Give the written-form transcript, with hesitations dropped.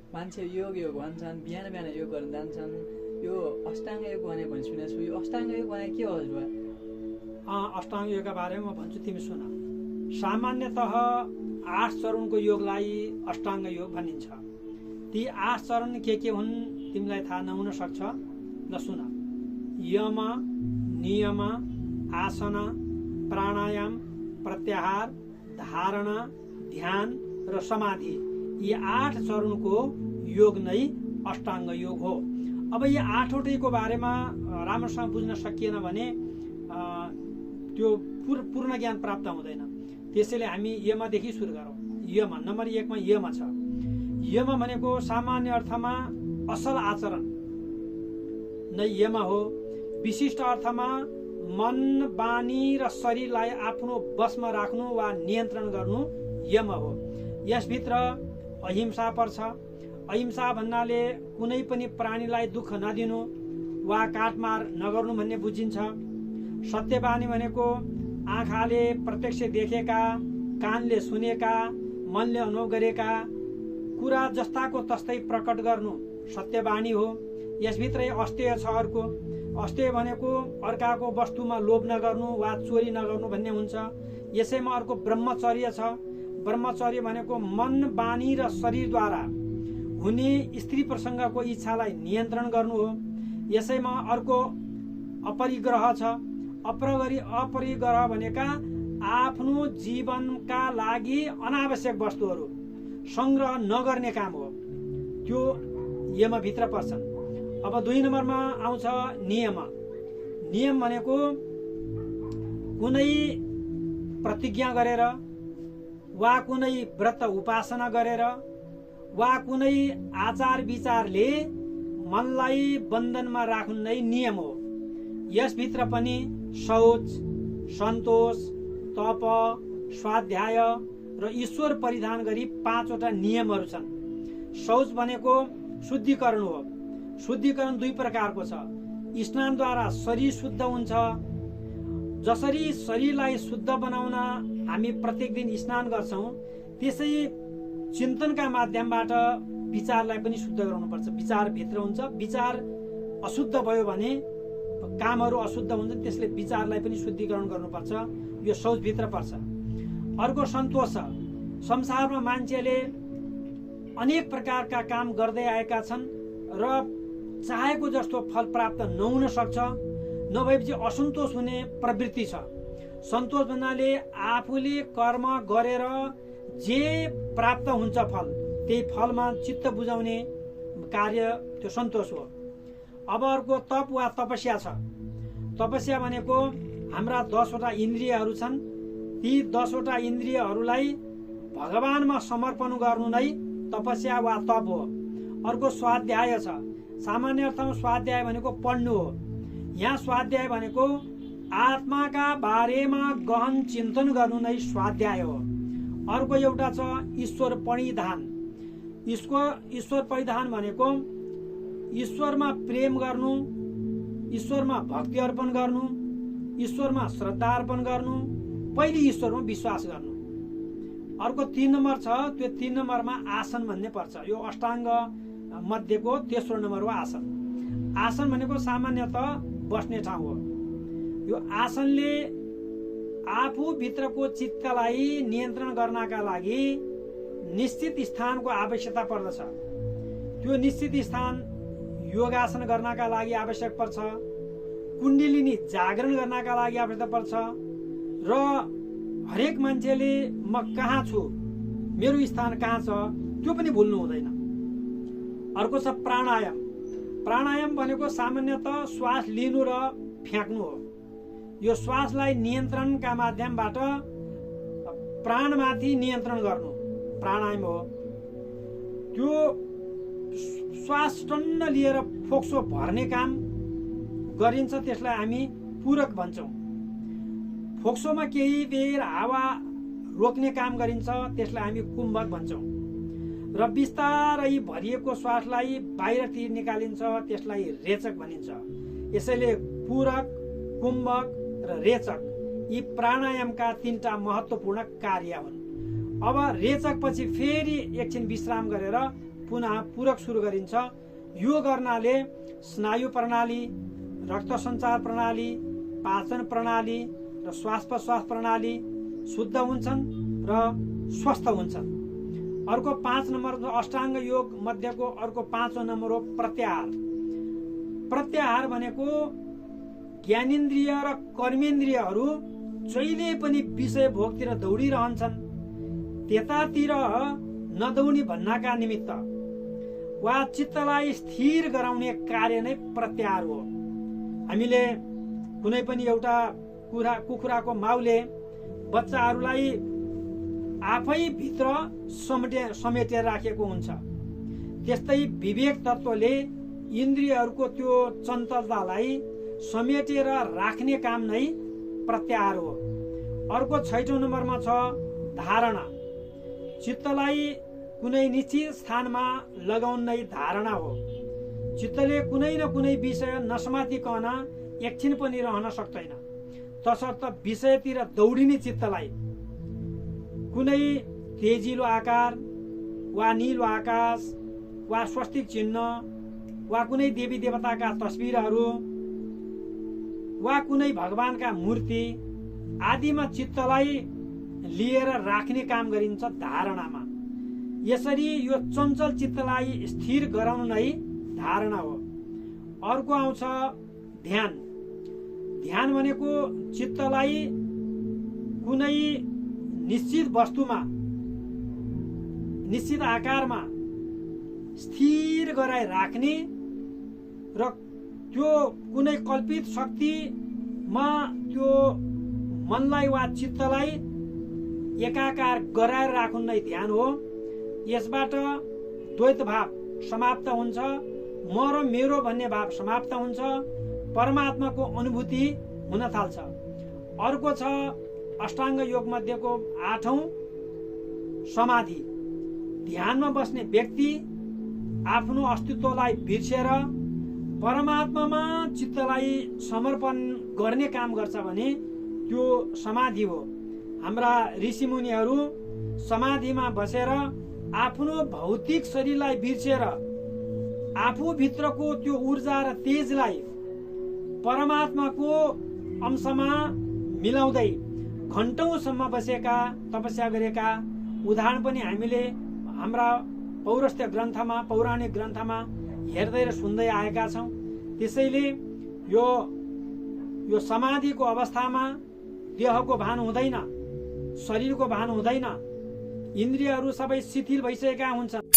मान्छे योग योग भन्छन्, बिहान बिहान योग गर्न जान्छन्। यो अष्टाङ्ग योग भने सुनेको छु। यो अष्टाङ्ग योग भने के हो हजुरबा? अष्टाङ्ग योगका बारेमा म भन्छु, तिमी सुन। सामान्यतः 8 चरणको योगलाई अष्टाङ्ग योग भनिन्छ। ती 8 चरण के हुन् तिमीलाई थाहा नहुन सक्छ। ल सुन। यम, नियम, आसना, प्राणायाम, प्रत्याहार, धारणा, ध्यान र समाधि, यी 8 चरणको योग नै अष्टाङ्ग योग हो। अब यी 8वटैको बारेमा राम्रोसँग बुझ्न सकिएन भने त्यो पूर्ण ज्ञान प्राप्त हुँदैन। त्यसैले हामी यमदेखि सुरु गरौँ। यम नम्बर 1 मा यम छ। यम भनेको सामान्य अर्थमा असल आचरण नै यम हो। विशिष्ट अर्थमा मन, बानी र शरीरलाई आफ्नो बसमा राख्नु वा नियन्त्रण गर्नु यम हो। यसभित्र अहिंसा पर्छ। अहिंसा भन्नाले कुनै पनि प्राणीलाई दुःख नदिनु वा काटमार नगर्नु भन्ने बुझिन्छ। सत्यवानी भनेको आँखाले प्रत्यक्ष देखेका, कानले सुनेका, मनले अनुभव गरेका कुरा जस्ताको तस्तै प्रकट गर्नु सत्यवानी हो। यसभित्रै अस्तेय छ। अर्को अस्तेय भनेको अर्काको वस्तुमा लोभ नगर्नु वा चोरी नगर्नु भन्ने हुन्छ। यसैमा अर्को ब्रह्मचर्य छ। ब्रह्मचर्य भनेको मन, बानी र शरीरद्वारा हुने स्त्री प्रसङ्गको इच्छालाई नियन्त्रण गर्नु हो। यसैमा अर्को अपरिग्रह छ। अपरिग्रह भनेका आफ्नो जीवनका लागि अनावश्यक वस्तुहरू सङ्ग्रह नगर्ने काम हो। त्यो यमभित्र पर्छन्। अब 2 नम्बरमा आउँछ नियम। नियम भनेको कुनै प्रतिज्ञा गरेर वा कुनै व्रत उपासना गरेर वा कुनै आचार विचारले मनलाई बन्धनमा राख्नु नै नियम हो। यसभित्र पनि शौच, सन्तोष, तप, स्वाध्याय र ईश्वर परिधान गरी 5वटा नियमहरू छन्। शौच भनेको शुद्धिकरण हो। शुद्धिकरण 2 प्रकारको छ। स्नानद्वारा शरीर शुद्ध हुन्छ। जसरी शरीरलाई शुद्ध बनाउन हामी प्रत्येक दिन स्नान गर्छौँ, त्यसै चिन्तनका माध्यमबाट विचारलाई पनि शुद्ध गराउनुपर्छ। विचार भित्र हुन्छ। विचार अशुद्ध भयो भने कामहरू अशुद्ध हुन्छ। त्यसले विचारलाई पनि शुद्धिकरण गर्नुपर्छ। यो शौचभित्र पर्छ। अर्को सन्तोष छ। संसारमा मान्छेले अनेक प्रकारका काम गर्दै आएका छन् र चाहेको जस्तो फल प्राप्त नहुन सक्छ। नभएपछि असन्तोष हुने प्रवृत्ति छ। सन्तोष भन्नाले आफूले कर्म गरेर जे प्राप्त हुन्छ फल, त्यही फलमा चित्त बुझाउने कार्य त्यो सन्तोष हो। अब अर्को तप वा तपस्या छ। तपस्या भनेको हाम्रा 10वटा इन्द्रियहरू छन्। ती 10वटा इन्द्रियहरूलाई भगवानमा समर्पण गर्नु नै तपस्या वा तप हो। अर्को स्वाध्याय छ। सामान्य अर्थमा स्वाध्याय भनेको पढ्नु हो। यहाँ स्वाध्याय भनेको आत्माका बारेमा गहन चिन्तन गर्नु नै स्वाध्याय हो। अर्को एउटा छ ईश्वर परिधान। ईश्वर परिधान भनेको ईश्वरमा प्रेम गर्नु, ईश्वरमा भक्ति अर्पण गर्नु, ईश्वरमा श्रद्धा अर्पण गर्नु, पहिले ईश्वरमा विश्वास गर्नु। अर्को 3 नम्बर छ। त्यो 3 नम्बरमा आसन भन्ने पर्छ। यो अष्टाङ्ग मध्येको तेस्रो नम्बर हो आसन। आसन भनेको सामान्यतः बस्ने ठाउँ हो। यो आसनले आफूभित्रको चित्तलाई नियन्त्रण गर्नका लागि निश्चित स्थानको आवश्यकता पर्दछ। त्यो निश्चित स्थान योगासन गर्नका लागि आवश्यक पर्छ। कुण्डलिनी जागरण गर्नका लागि आवश्यकता पर्छ। र हरेक मान्छेले म कहाँ छु, मेरो स्थान कहाँ छ, त्यो पनि भुल्नु हुँदैन। अर्को छ प्राणायाम। प्राणायाम भनेको सामान्यतः श्वास लिनु र फ्याँक्नु हो। यो श्वासलाई नियन्त्रणका माध्यमबाट प्राणमाथि नियन्त्रण गर्नु प्राणायाम हो। त्यो श्वास टन्न लिएर फोक्सो भर्ने काम गरिन्छ, त्यसलाई हामी पूरक भन्छौँ। फोक्सोमा केही बेर हावा रोक्ने काम गरिन्छ, त्यसलाई हामी कुम्भक भन्छौँ। र बिस्तारै भरिएको श्वासलाई बाहिरतिर निकालिन्छ, त्यसलाई रेचक भनिन्छ। यसैले पूरक, कुम्भक र रेचक यी प्राणायामका 3टा महत्त्वपूर्ण कार्य हुन्। अब रेचक पछि फेरि एकछिन विश्राम गरेर पुनः पूरक सुरु गरिन्छ। यो गर्नाले स्नायु प्रणाली, रक्त सञ्चार प्रणाली, पाचन प्रणाली र श्वास प्रश्वास प्रणाली शुद्ध हुन्छन् र स्वस्थ हुन्छन्। अर्को 5 नम्बर अष्टाङ्ग योग मध्येको अर्को 5औं नम्बर हो प्रत्याहार। प्रत्याहार भनेको ज्ञानेन्द्रिय र कर्मेन्द्रियहरू जहिले पनि विषय भोगतिर दौडिरहन्छन्, त्यतातिर नदौडी भन्नाका निमित्त वा चित्तलाई स्थिर गराउने कार्य नै प्रत्याहार हो। हामीले कुनै पनि एउटा कुखुराको माउले बच्चाहरूलाई आफै भित्र समेटेर राखेको हुन्छ। त्यस्तै विवेक तत्त्वले इन्द्रियहरूको त्यो चञ्चलतालाई समेटेर राख्ने काम नै प्रत्याहार हो। अर्को 6औं नम्बरमा छ धारणा। चित्तलाई कुनै निश्चित स्थानमा लगाउन नै धारणा हो। चित्तले कुनै न कुनै विषय नसमातिकन एकछिन पनि रहन सक्दैन, तसर्थ विषयतिर दौडिने चित्तलाई कुनै तेजिलो आकार वा नीलो आकाश वा स्वस्तिक चिन्ह वा कुनै देवी देवताका तस्बिरहरू वा कुनै भगवानका मूर्ति आदिमा चित्तलाई लिएर राख्ने काम गरिन्छ धारणामा। यसरी यो चञ्चल चित्तलाई स्थिर गराउनु नै धारणा हो। अर्को आउँछ ध्यान। ध्यान भनेको चित्तलाई कुनै निश्चित वस्तुमा, निश्चित आकारमा स्थिर गराइ राख्ने र त्यो कुनै कल्पित शक्तिमा त्यो मनलाई वा चित्तलाई एकाकार गराएर राख्नु नै ध्यान हो। यसबाट द्वैत भाव समाप्त हुन्छ, म र मेरो भन्ने भाव समाप्त हुन्छ, परमात्माको अनुभूति हुन थाल्छ। अर्को छ अष्टाङ्ग योग मध्येको 8औं समाधि। ध्यानमा बस्ने व्यक्ति आफ्नो अस्तित्वलाई बिर्सेर परमात्मामा चित्तलाई समर्पण गर्ने काम गर्छ भने त्यो समाधि हो। हाम्रा ऋषिमुनिहरू समाधिमा बसेर आफ्नो भौतिक शरीरलाई बिर्सेर आफूभित्रको त्यो ऊर्जा र तेजलाई परमात्माको अंशमा मिलाउँदै घण्टौँसम्म बसेका, तपस्या गरेका उदाहरण पनि हामीले हाम्रा पौरस्त्य ग्रन्थमा, पौराणिक ग्रन्थमा हेर्दै र सुन्दै आएका छौँ। त्यसैले यो समाधिको अवस्थामा देहको भान हुँदैन, शरीरको भान हुँदैन, इन्द्रियहरू सबै शिथिल भइसकेका हुन्छन्।